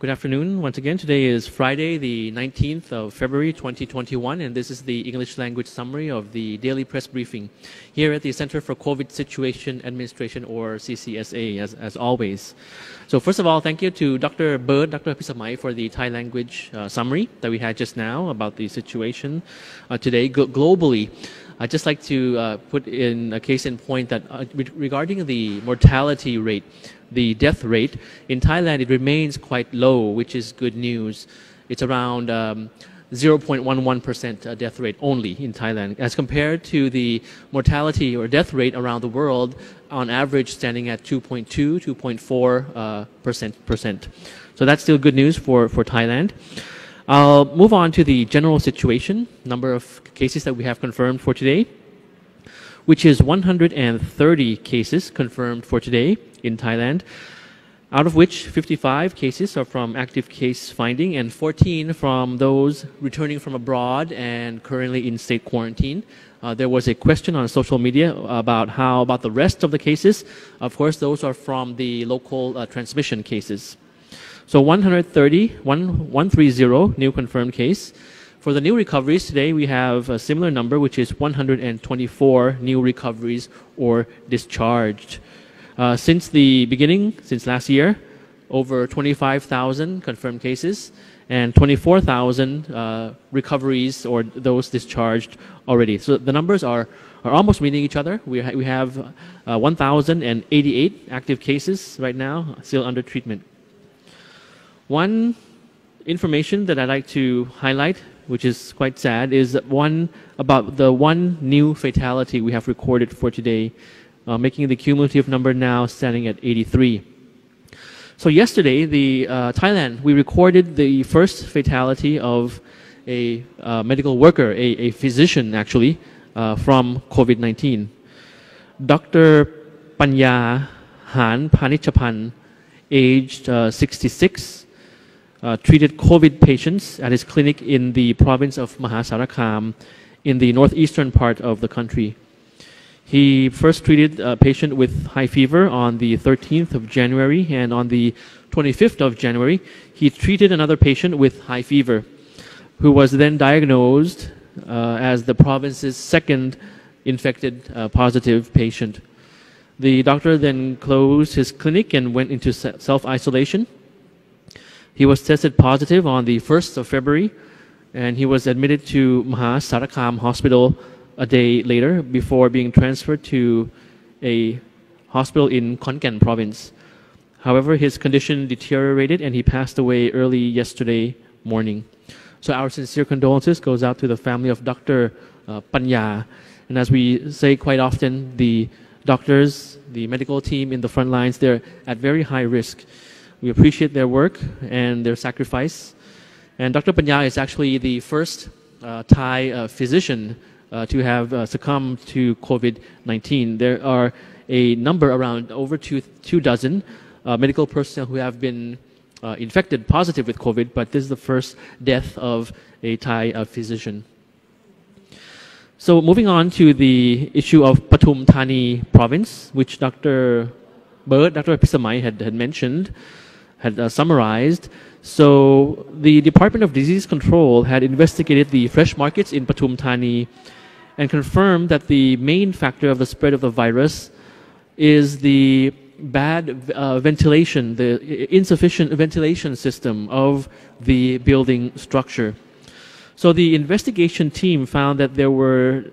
Good afternoon once again. Today is Friday, the 19th of February 2021, and this is the English language summary of the daily press briefing here at the Center for COVID Situation Administration, or CCSA, as always. So first of all, thank you to Dr. Bird, Dr. Pisamai, for the Thai language summary that we had just now about the situation today globally. I'd just like to put in a case in point that regarding the mortality rate, the death rate, in Thailand it remains quite low, which is good news. It's around 0.11% death rate only in Thailand, as compared to the mortality or death rate around the world, on average standing at 2.2, 2.4%. So that's still good news for Thailand. I'll move on to the general situation, number of cases that we have confirmed for today, which is 130 cases confirmed for today in Thailand, out of which 55 cases are from active case finding and 14 from those returning from abroad and currently in state quarantine. There was a question on social media about how about the rest of the cases. Of course, those are from the local transmission cases. So 130 new confirmed case. For the new recoveries today, we have a similar number, which is 124 new recoveries or discharged. Since the beginning, since last year, over 25,000 confirmed cases and 24,000 recoveries or those discharged already. So the numbers are almost meeting each other. We have 1,088 active cases right now, still under treatment. One information that I'd like to highlight, which is quite sad, is about the one new fatality we have recorded for today, making the cumulative number now standing at 83. So yesterday, Thailand, we recorded the first fatality of a medical worker, a physician actually, from COVID-19. Dr. Panya Han Panichapan, aged 66, treated COVID patients at his clinic in the province of Mahasarakam in the northeastern part of the country. He first treated a patient with high fever on the 13th of January, and on the 25th of January, he treated another patient with high fever, who was then diagnosed as the province's second infected positive patient. The doctor then closed his clinic and went into self-isolation. He was tested positive on the 1st of February, and he was admitted to Mahasarakam Hospital a day later before being transferred to a hospital in Khon Kaen province. However, his condition deteriorated and he passed away early yesterday morning. So our sincere condolences goes out to the family of Dr. Panya. And as we say quite often, the doctors, the medical team in the front lines, they're at very high risk. We appreciate their work and their sacrifice. And Dr. Panya is actually the first Thai physician to have succumbed to COVID-19. There are a number, around over two dozen medical personnel who have been infected positive with COVID, but this is the first death of a Thai physician. So moving on to the issue of Pathum Thani province, which Dr. Bird, Dr. Pisamai had mentioned, had summarized. So the Department of Disease Control had investigated the fresh markets in Pathum Thani and confirmed that the main factor of the spread of the virus is the bad ventilation, the insufficient ventilation system of the building structure. So the investigation team found that there were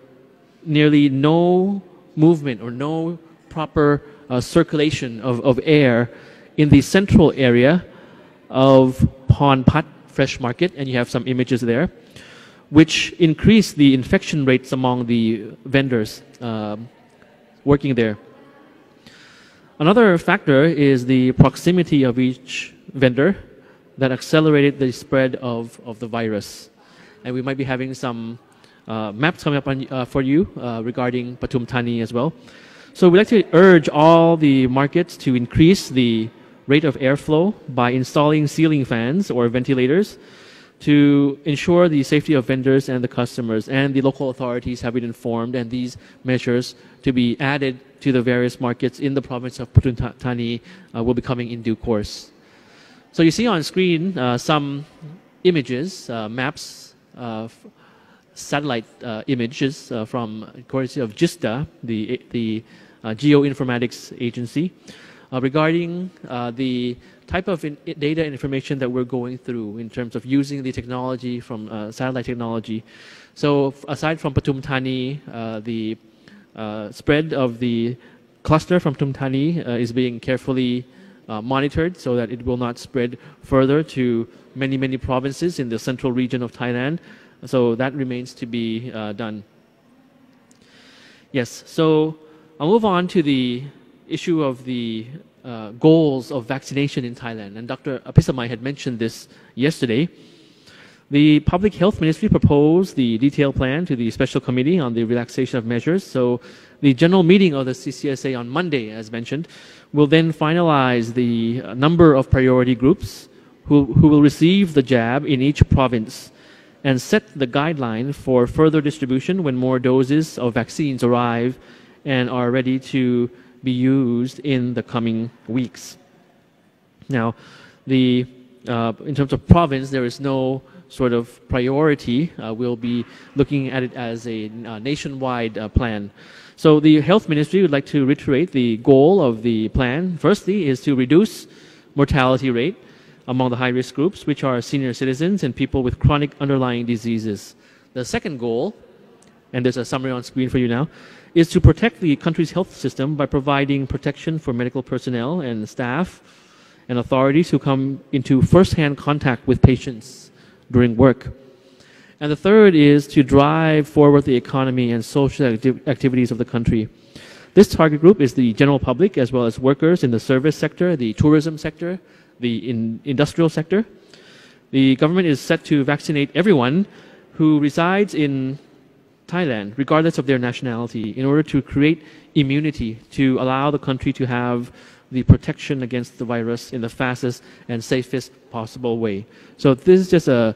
nearly no movement or no proper circulation of air in the central area of Pon Pat Fresh Market, and you have some images there, which increased the infection rates among the vendors working there. Another factor is the proximity of each vendor that accelerated the spread of the virus. And we might be having some maps coming up for you regarding Pathum Thani as well. So we'd like to urge all the markets to increase the rate of airflow by installing ceiling fans or ventilators to ensure the safety of vendors and the customers, and the local authorities have been informed, and these measures to be added to the various markets in the province of Pathum Thani will be coming in due course. So you see on screen some images, maps, satellite images from courtesy of GISTA, the geoinformatics agency, regarding the type of data and information that we're going through in terms of using the technology from satellite technology. So aside from Pathum Thani, the spread of the cluster from Pathum Thani is being carefully monitored so that it will not spread further to many provinces in the central region of Thailand. So that remains to be done. Yes, so I'll move on to the issue of the goals of vaccination in Thailand. And Dr. Apisamai had mentioned this yesterday. The Public Health Ministry proposed the detailed plan to the Special Committee on the relaxation of measures. So the general meeting of the CCSA on Monday, as mentioned, will then finalize the number of priority groups who will receive the jab in each province and set the guideline for further distribution when more doses of vaccines arrive and are ready to be used in the coming weeks. Now, in terms of province, there is no sort of priority. We'll be looking at it as a nationwide plan. So the Health Ministry would like to reiterate the goal of the plan. Firstly is to reduce mortality rate among the high-risk groups, which are senior citizens and people with chronic underlying diseases. The second goal, and there's a summary on screen for you now, is to protect the country's health system by providing protection for medical personnel and staff and authorities who come into first-hand contact with patients during work. And the third is to drive forward the economy and social activities of the country. This target group is the general public as well as workers in the service sector, the tourism sector, the industrial sector. The government is set to vaccinate everyone who resides in Thailand, regardless of their nationality, in order to create immunity to allow the country to have the protection against the virus in the fastest and safest possible way. So this is just a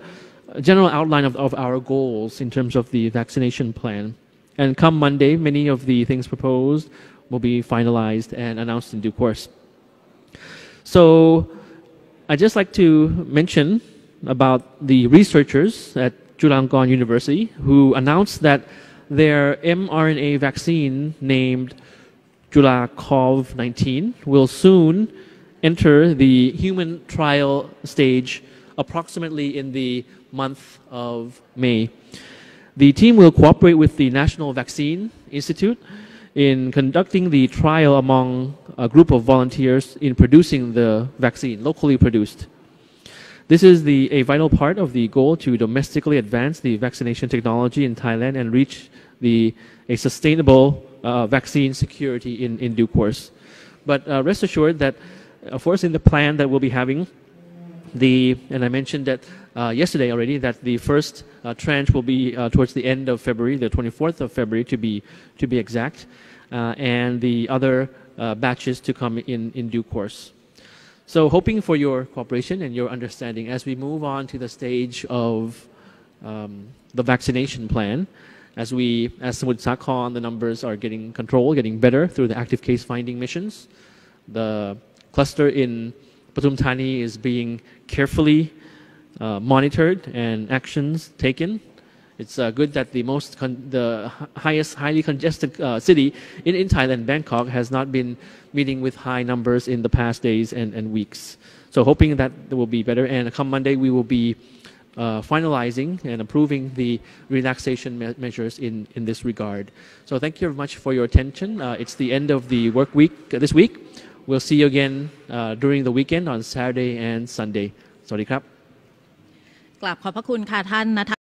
general outline of our goals in terms of the vaccination plan. And come Monday, many of the things proposed will be finalized and announced in due course. So I'd just like to mention about the researchers at Chulalongkorn University who announced that their mRNA vaccine named Covid-19 will soon enter the human trial stage approximately in the month of May. The team will cooperate with the National Vaccine Institute in conducting the trial among a group of volunteers in producing the vaccine, locally produced. This is a vital part of the goal to domestically advance the vaccination technology in Thailand and reach a sustainable vaccine security in due course. But rest assured that, of course, in the plan that we'll be having, and I mentioned that yesterday already, that the first tranche will be towards the end of February, the 24th of February to be exact, and the other batches to come in due course. So hoping for your cooperation and your understanding as we move on to the stage of the vaccination plan. As Samut Sakhon, the numbers are getting controlled, getting better through the active case finding missions. The cluster in Pathum Thani is being carefully monitored and actions taken. It's good that the highest highly congested city in Thailand, Bangkok, has not been meeting with high numbers in the past days and weeks. So hoping that it will be better. And come Monday, we will be finalizing and approving the relaxation measures in this regard. So thank you very much for your attention. It's the end of the work week this week. We'll see you again during the weekend on Saturday and Sunday. สวัสดีครับ กราบขอบพระคุณค่ะท่าน